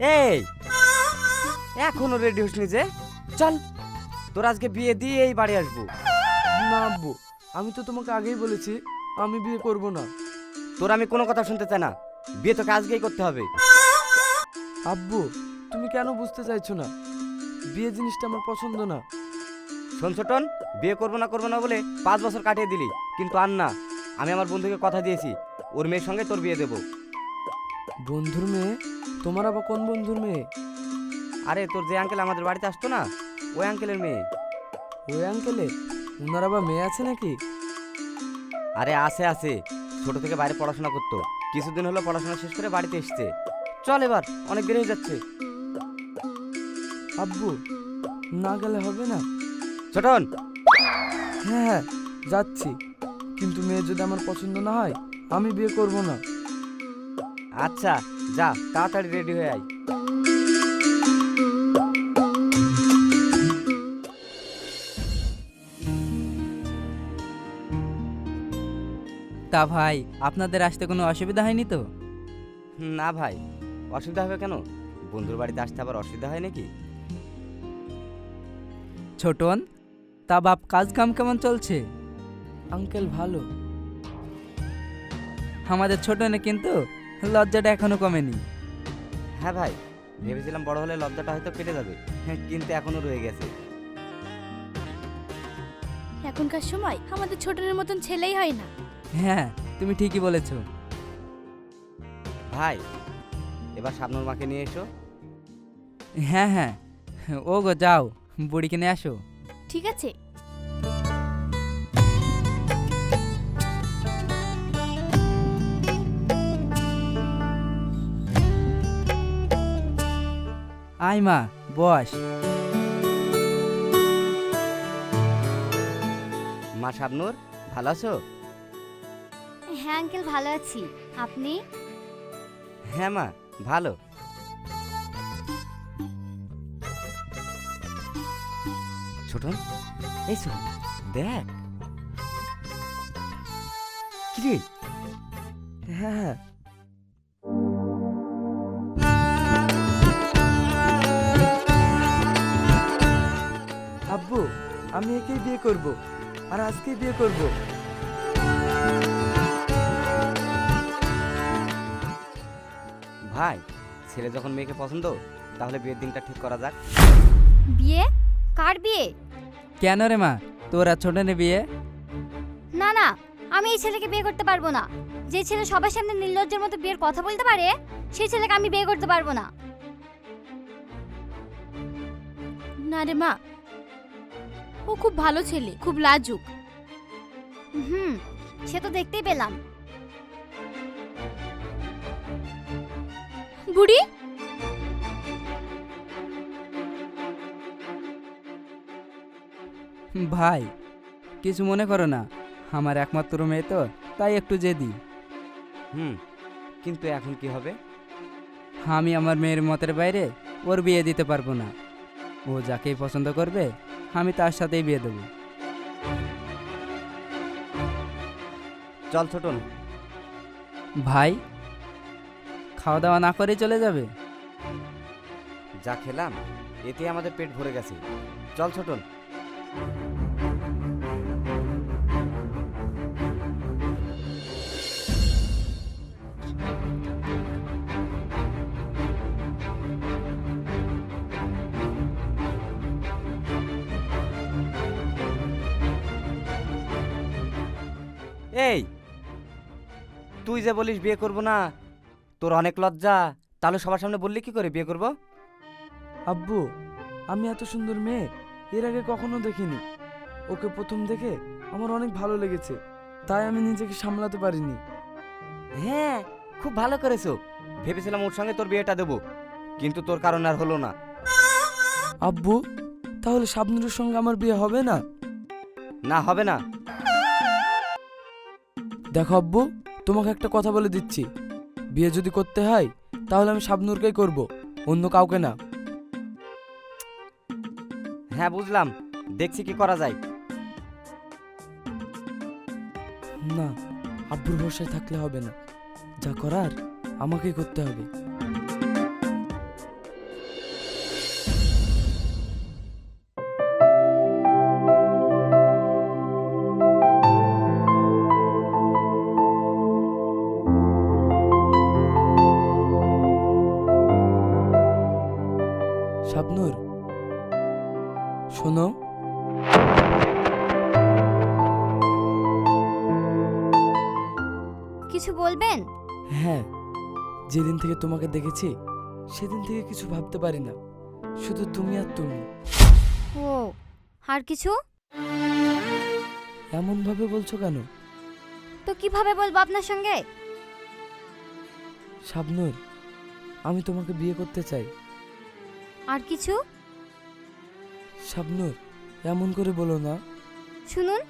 এই এখনো রেডি হসনি যে? চল, তোর আজকে বিয়ে দিয়ে এই বাড়ি আসবো। না আব্বু, আমি তো তোমাকে আগেই বলেছি আমি বিয়ে করব না। তোর আমি কোনো কথা শুনতে চাই না, বিয়ে তোকে আজকেই করতে হবে। আব্বু, তুমি কেন বুঝতে চাইছো না? বিয়ে জিনিসটা আমার পছন্দ না। শোন ছোটন, বিয়ে করবো না বলে 5 বছর কাটিয়ে দিলি, কিন্তু আর না। আমি আমার বন্ধুকে কথা দিয়েছি, ওর মেয়ের সঙ্গে তোর বিয়ে দেবো। বন্ধুর মেয়ে? তোমার আবার কোন বন্ধুর মেয়ে? আরে তোর যে আঙ্কেল আমাদের বাড়িতে আসতো না, ওই আঙ্কেলের মেয়ে। ওই আঙ্কেলে? ওনার আবার মেয়ে আছে নাকি? আরে আছে, ছোট থেকে বাইরে পড়াশোনা করতো, কিছুদিন হলো পড়াশোনা শেষ করে বাড়িতে এসছে। চল এবার, অনেক দেরি হয়ে যাচ্ছে। আব্বু, না গেলে হবে না? ছোটন, হ্যাঁ হ্যাঁ, যাচ্ছি। কিন্তু মেয়ে যদি আমার পছন্দ না হয় আমি বিয়ে করব না। আচ্ছা যা, তাড়াতাড়ি রেডি হয়ে আয়। তা ভাই, আপনাদের আসতে কোনো অসুবিধা হয়নি তো? না ভাই, অসুবিধা হবে কেন? বন্ধুর বাড়িতে আসতে আবার অসুবিধা হয় নাকি? ছোটন, তা বাপ কাজ কাম কেমন চলছে? আঙ্কেল ভালো। আমাদের ছোটনে কিন্তু লজ্জাটা এখনো কমেনি। হ্যাঁ ভাই, ভেবেছিলাম বড় হলে লজ্জাটা হয়তো কেটে যাবে, কিন্তু এখনো রয়ে গেছে। এখনকার সময় আমাদের ছোটনের মতন ছেলেই হয় না। হ্যাঁ, তুমি ঠিকই বলেছো। ভাই, এবার শাবনূর মাকে নিয়ে এসো। হ্যাঁ হ্যাঁ, ও গো যাও, বুড়িকে নিয়ে আসো। ঠিক আছে। আয় মা, বস। মা শাবনূর, ভালো আছো? হ্যাঁ আঙ্কেল, ভালো আছি। আপনি? হ্যাঁ মা, ভালো। ছোটন, এই শোন, দেখ। কি রে? হ্যাঁ হ্যাঁ। আব্বু, আমি একেই বিয়ে করব, আর আজকেই বিয়ে করব। ভাই, ছেলে যখন মেয়েকে পছন্দ, তাহলে বিয়ের দিনটা ঠিক করা যাক। বিয়ে? কার বিয়ে? কেন রে মা, তোর আর ছোটনে বিয়ে? না না, আমি এই ছেলেকে বিয়ে করতে পারবো না। যে ছেলে সবার সামনে নির্লজ্জের মতো বিয়ের কথা বলতে পারে, সেই ছেলেকে আমি বিয়ে করতে পারবো না। না রে মা, ও খুব ভালো ছেলে, খুব লাজুক। হুম, সে তো দেখতেই পেলাম। বুড়ি, ভাই, কিছু মনে করো না, আমার একমাত্র মেয়ে তো, তাই একটু জেদি। কিন্তু এখন কি হবে? আমি আমার মেয়ের মতের বাইরে ওর বিয়ে দিতে পারবো না। ও যাকেই পছন্দ করবে আমি তার সাথেই বিয়ে দেবো। চল ছোটন। ভাই, খাওয়া দাওয়া না করেই চলে যাবে? যা খেলাম, এতে আমাদের পেট ভরে গেছে। চল ছোটন। এই, তুই যে বলিস বিয়ে করব না, তোর অনেক লজ্জা, তাহলে সবার সামনে বললি কি করে বিয়ে করব? আব্বু, আমি এত সুন্দর মেয়ে এর আগে কখনো দেখিনি। ওকে প্রথম দেখে আমার অনেক ভালো লেগেছে, তাই আমি নিজেকে সামলাতে পারিনি। হ্যাঁ, খুব ভালো করেছো। ভেবেছিলাম ওর সঙ্গে তোর বিয়েটা দেবো, কিন্তু তোর কারণে আর হলো না। আব্বু, তাহলে শাবনূরের সঙ্গে আমার বিয়ে হবে না? না, হবে না। দেখো আব্বু, তোমাকে একটা কথা বলে দিচ্ছি, বিয়ে যদি করতে হয় তাহলে আমি শাবনূরকেই করব, অন্য কাউকে না। হ্যাঁ বুঝলাম, দেখছি কি করা যায়। না, আব্বুর ভরসায় থাকলে হবে না, যা করার আমাকেই করতে হবে। শাবনূর, শোনো। কিছু বলবেন? হ্যাঁ, যেদিন থেকে তোমাকে দেখেছি সেদিন থেকে কিছু ভাবতে পারি না, শুধু তুমি আর তুমি। ও, আর কিছু? এমন ভাবে বলছো কেন? তো কিভাবে বলবো আপনার সঙ্গে? শাবনূর, আমি তোমাকে বিয়ে করতে চাই। আর কিছু? শাবনূর, এমন করে বলো না। শুনুন,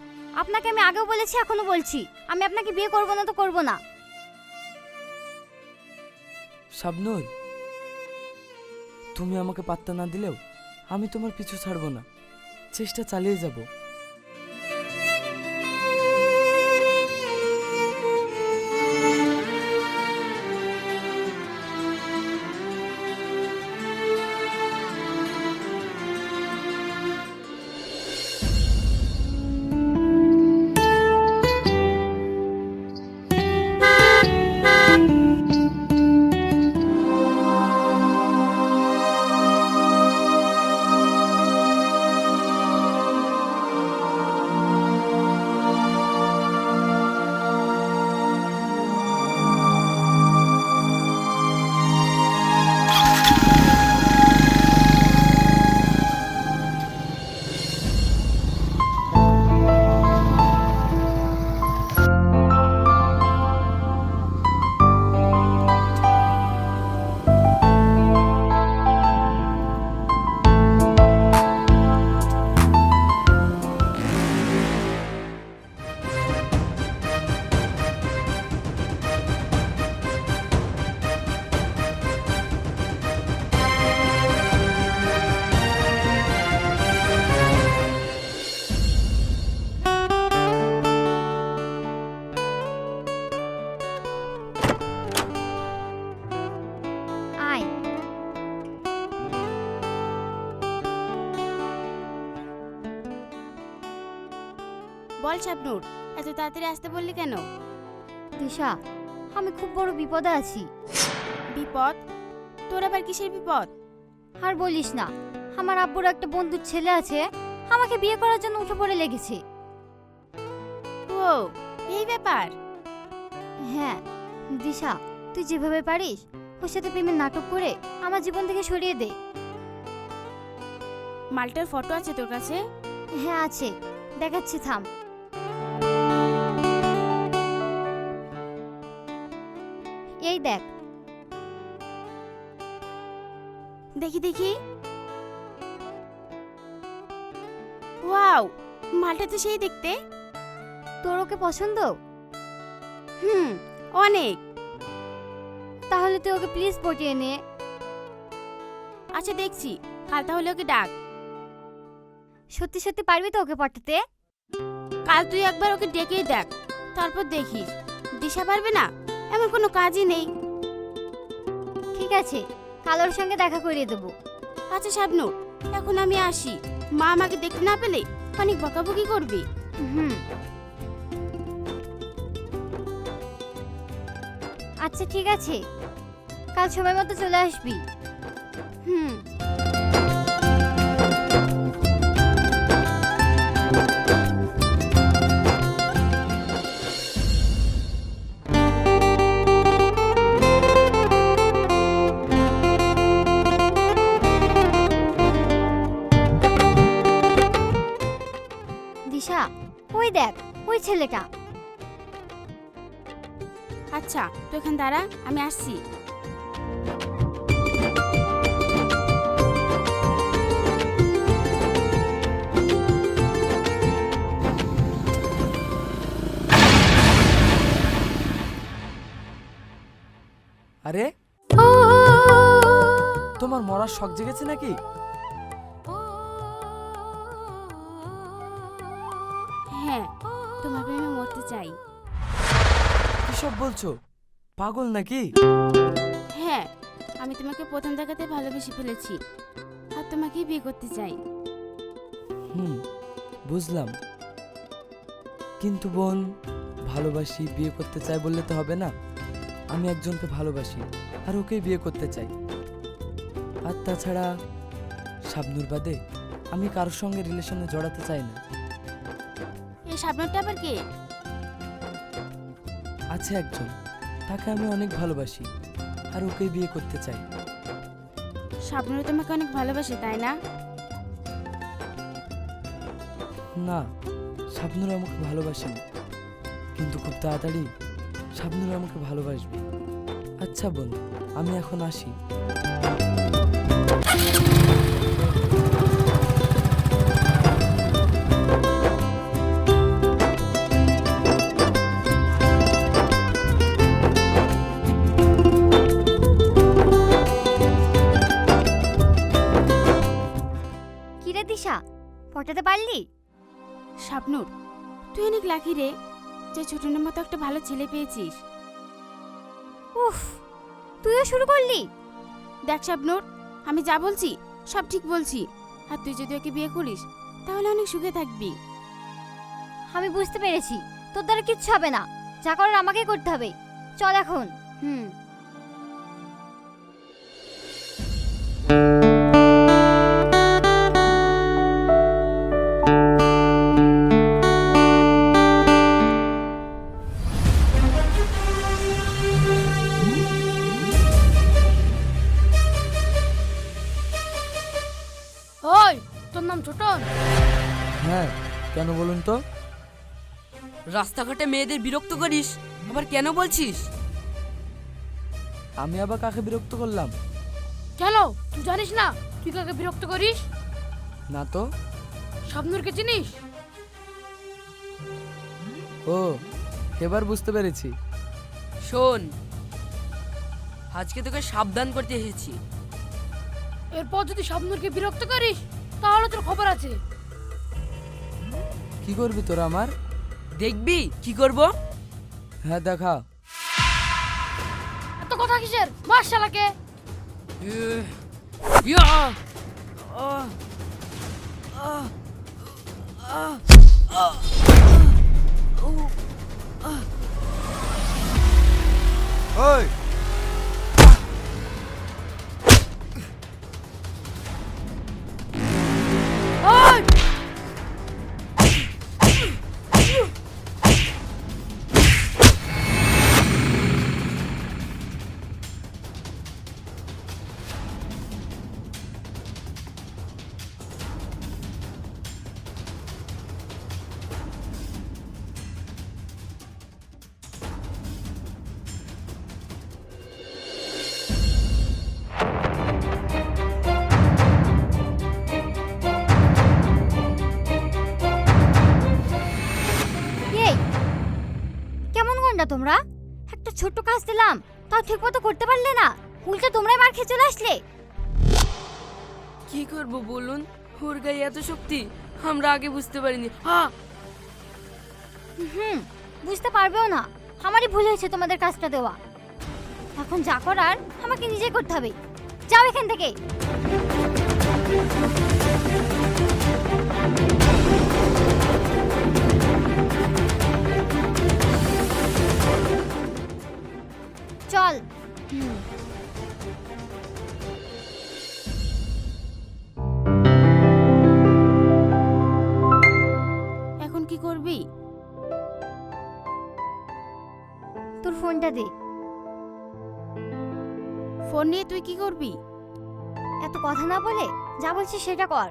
আপনাকে আমি আগেও বলেছি, এখনো বলছি, আমি আপনাকে বিয়ে করব না তো করব না। শাবনূর, তুমি আমাকে পাত্তা না দিলেও আমি তোমার পিছু ছাড়বো না, চেষ্টা চালিয়ে যাব। আয়। বল শাবনূর, এত তাড়াতাড়ি আসতে বললি কেন? দিশা, আমি খুব বড় বিপদে আছি। বিপদ? তোর আবার কিসের বিপদ? আর বলিস না, আমার আব্বুর একটা বন্ধুর ছেলে আছে, আমাকে বিয়ে করার জন্য উঠে পড়ে লেগেছে। ও, এই ব্যাপার? হ্যাঁ দিশা, তুই যেভাবে পারিস ওর সাথে প্রেমের নাটক করে আমার জীবন থেকে সরিয়ে দে। মালটার ফটো আছে তোর কাছে? হ্যাঁ আছে, দেখাচ্ছি, থাম। এই দেখ। দেখি দেখি। ওয়াও, মালটা তো সেই দেখতে। তোর ওকে পছন্দ? অনেক। তাহলে তুই ওকে প্লিজ পটিয়ে নে। আচ্ছা দেখছি, কাল তাহলে ওকে ডাক। সত্যি সত্যি পারবি তো ওকে পটাতে? কাল তুই একবার ওকে ডেকেই দেখ, তারপর দেখিস। দিশা পারবে না এমন কোনো কাজই নেই। ঠিক আছে, কাল ওর সঙ্গে দেখা করিয়ে দেবো। আচ্ছা শাবনূর, এখন আমি আসি। মা আমাকে দেখতে না পেলে অনেক বকাবকি করবে। হুম, আচ্ছা ঠিক আছে, কাল সময় মতো চলে আসবি। হুম। দিশা, ওই দেখ, ওই ছেলেটা। আচ্ছা তুই এখানে দাঁড়া, আমি আসছি। আরে, তোমার মরার শখ জেগেছে নাকি? হ্যাঁ, তোমার প্রেমে মরতে চাই। কি সব বলছো? পাগল নাকি? হ্যাঁ, আমি তোমাকে প্রথম দেখাতে ভালোবেসে ফেলেছি, আর তোমাকেই বিয়ে করতে চাই। বুঝলাম, কিন্তু বোন, ভালোবাসি বিয়ে করতে চাই বললে তো হবে না। আমি একজনকে ভালোবাসি আর ওকেই বিয়ে করতে চাই। আর তাছাড়া শাবনুর বাদে আমি কারোর সঙ্গে রিলেশনে জড়াতে চাই না। এই শাবনুরটা আবার কে? আছে একজন, তাকে আমি অনেক ভালোবাসি আর ওকেই বিয়ে করতে চাই। শাবনুর তোমাকে অনেক ভালোবাসে তাই না? না, শাবনুর আমাকে ভালোবাসেনি, কিন্তু খুব তাড়াতাড়ি শাবনুর আমাকে ভালোবাসবে। আচ্ছা বোন, আমি এখন আসি। কিরে দিশা, পটাতে পারলি? শাবনুর, তুই অনেক লাকি রে যে ছোটনের মতো একটা ভালো ছেলে পেয়েছিস। উফ, তুইও শুরু করলি? দেখ শাবনুর, আমি যা বলছি সব ঠিক বলছি, আর তুই যদি ওকে বিয়ে করিস তাহলে অনেক সুখে থাকবি। আমি বুঝতে পেরেছি তোর দ্বারা কিচ্ছু হবে না, যা করার আমাকেই করতে হবে। চল এখন। হুম। ওই, তোর নাম ছোটন? হ্যাঁ, কেন বলুন তো? রাস্তাঘাটে মেয়েদের বিরক্ত করিস, আবার কেন বলছিস? আমি আবার কাকে বিরক্ত করলাম? কেন, তুই জানিস না তুই কাকে বিরক্ত করিস? না তো। শাবনুরকে চিনিস? ও, এবার বুঝতে পেরেছি। শোন, আজকে তোকে সাবধান করতে এসেছি। এরপর যদি শাবনুরকে বিরক্ত করিস তাহলে তোর খবর আছে। কি করবি তোরা আমার? দেখবি কি করব। হ্যাঁ, দেখা। এত কথা কিসের? মার শালাকে। ওই ওই, এই কেমন গন্ডা তোমরা? একটা ছোট্ট কাজ দিলাম তাও ঠিক মতো করতে পারলে না, উল্টে তোমরাই মার খেয়ে চলে আসলে। কি করব বলুন, ওর গায়ে এত শক্তি আমরা আগে বুঝতে পারিনি। বুঝতে পারবেও না, আমারই ভুল হয়েছে তোমাদের কাজটা দেওয়া। এখন যা করার আমাকে নিজে করতে হবে। যাও এখান থেকে। চল। এখন কি করবি? তোর ফোনটা দে। ফোন নিয়ে তুই কি করবি? এত কথা না বলে যা বলছিস সেটা কর।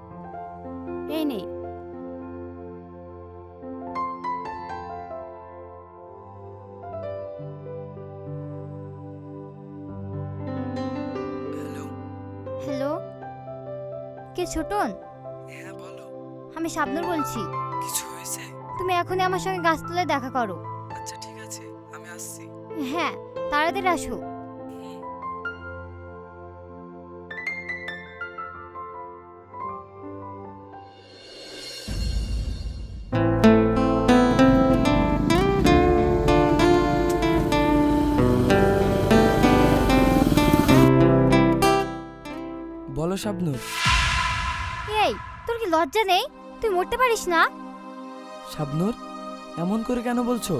এই নে। হ্যালো। হ্যালো, কে ছোটন? হ্যাঁ বলো। আমি শাবনুর বলছি। কিছু হয়েছে? তুমি এখনই আমার সঙ্গে গাছতলায় দেখা করো। আচ্ছা ঠিক আছে, আমি আসছি। হ্যাঁ, তাড়াতাড়ি আসো। বলো শাবনুর। এই, তোর কি লজ্জা নেই? তুই মরতে পারিস না? শাবনুর, এমন করে কেন বলছো?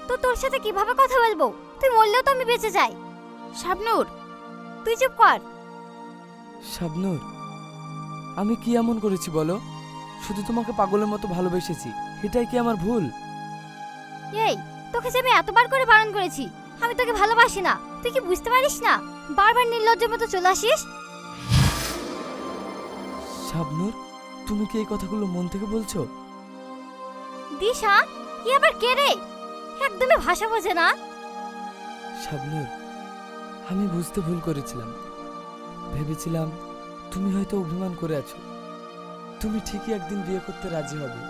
তো তোর সাথে কিভাবে কথা বলবো? তুই মরলেও তো আমি বেঁচে যাই। শাবনুর, তুই চুপ কর। শাবনুর, আমি কি এমন করেছি বলো? শুধু তোমাকে পাগলের মতো ভালোবেসেছি, এটাই কি আমার ভুল? এই, তোকে যে আমি এতবার করে বারণ করেছি আমি তোকে ভালোবাসি না, তুই কি বুঝতে পারিস না? বারবার নির্লজ্জের মতো চলে আসিস। শাবনূর, তুমি কি এই কথাগুলো মন থেকে বলছো? দিশা, ই আবার কে রে? একদমই ভাষা বোঝে না। শাবনূর, আমি বুঝতে ভুল করেছিলাম। ভেবেছিলাম তুমি হয়তো অভিমান করে আছো, তুমি ঠিকই একদিন বিয়ে করতে রাজি হবে,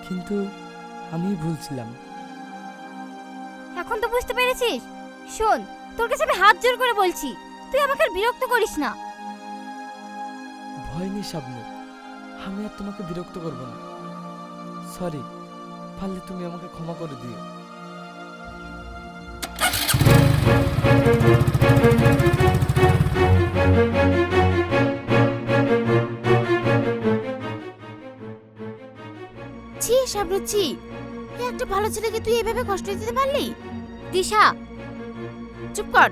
কিন্তু আমি ভুলছিলাম। এখন তো বুঝতে পেরেছিস? শোন, তোর কাছে আমি হাত জোর করে বলছি, তুই আমাকে আর বিরক্ত করিস না। ভয় নেই শাবনূর, আমি আর তোমাকে বিরক্ত করব না। সরি, পারলে তুমি আমাকে ক্ষমা করে দিও। ছি শাবনূর ছি, এই একটা ভালো ছেলেকে তুই এভাবে কষ্ট দিতে পারলি? দিশা, চুপ কর।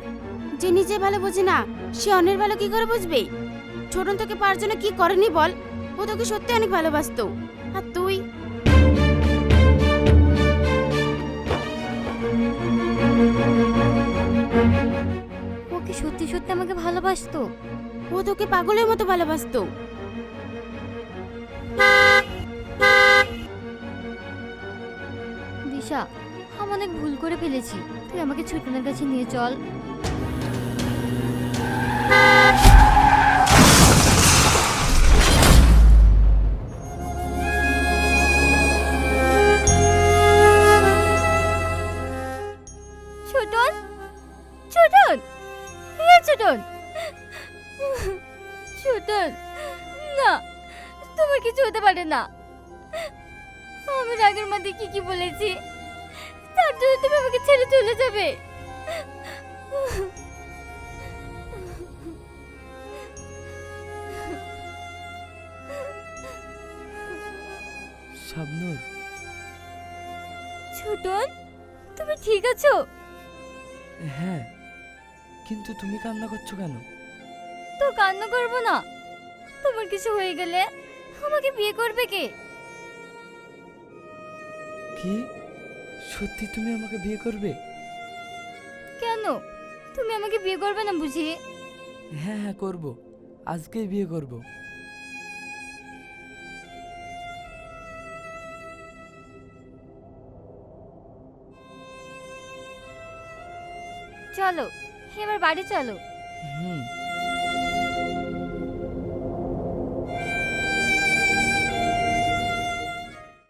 যে নিজে ভালো বোঝে না সে অন্যের ভালো কি করে বুঝবে? ছোটন তোকে পাওয়ার জন্য কি করেনি বল? ও তোকে সত্যি অনেক ভালোবাসতো, আর তুই? ও কি সত্যি সত্যি আমাকে ভালোবাসতো? ও তোকে পাগলের মতো ভালোবাসতো। দিশা, আমি অনেক ভুল করে ফেলেছি, তুই আমাকে ছোটনের কাছে নিয়ে চল। ছোটন, ছোটন, ছোটন, ছোটন, না, তোমার কিছু হতে পারে না। আমি রাগের মধ্যে কি বলেছি, তার জন্য তুমি আমাকে ছেড়ে চলে যাবে? শাবনূর, ছোটন, তুমি ঠিক আছো? হ্যাঁ, কিন্তু তুমি কান্না করছো কেন? তো কান্না করবো না। তোমার কিছু হয়ে গেলে আমাকে বিয়ে করবে কে? কি সত্যি তুমি আমাকে বিয়ে করবে? কেন, তুমি আমাকে বিয়ে করবে না বুঝি? হ্যাঁ হ্যাঁ, করব, আজকেই বিয়ে করব। চলো, এবার বাড়ি চলো। হুম।